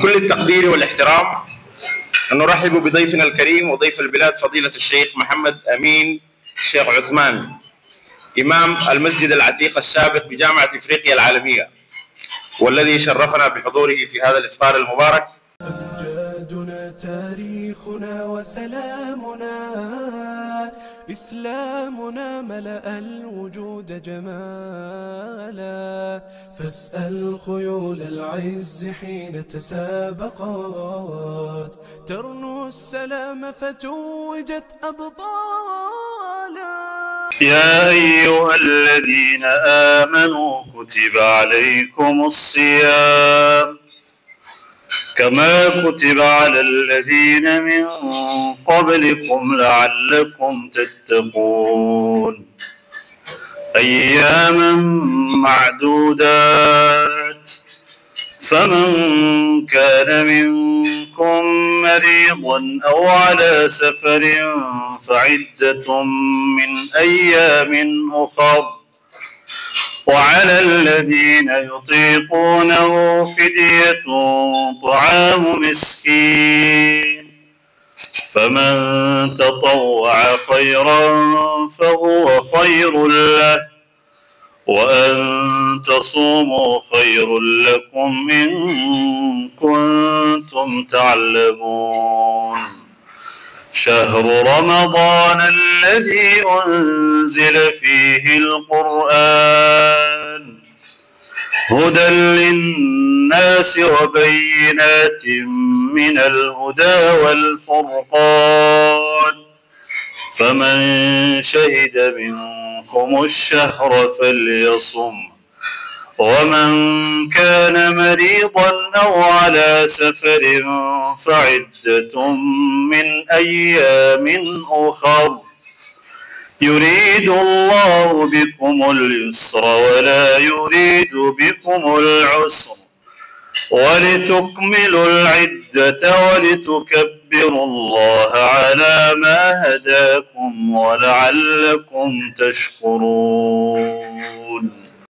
بكل التقدير والاحترام أن نرحب بضيفنا الكريم وضيف البلاد فضيلة الشيخ محمد أمين الشيخ عثمان، إمام المسجد العتيق السابق بجامعة إفريقيا العالمية، والذي شرفنا بحضوره في هذا الإفطار المبارك. أمجادنا تاريخنا وسلامنا، إسلامنا ملأ الوجود جمالا، فاسأل خيول العز حين تسابقت، ترنو السلام فتوجت أبطالا. يا أيها الذين آمنوا كتب عليكم الصيام كما كتب على الذين من قبلكم لعلكم تتقون، أياما معدودات، فمن كان منكم مريضا أو على سفر فعدة من أيام أخر، وعلى الذين يطيقونه فدية طعام مسكين، فمن تطوع خيرا فهو خير له، وأن تصوموا خير لكم إن كنتم تعلمون. شهر رمضان الذي أنزل فيه القرآن هدى للناس وبينات من الهدى والفرقان، فمن شهد منكم الشهر فليصم، ومن كان مريضا أو على سفر فعدة من أيام أخر، يريد الله بكم اليسر ولا يريد بكم العسر، ولتكملوا العدة ولتكبروا الله على ما هداكم ولعلكم تشكرون.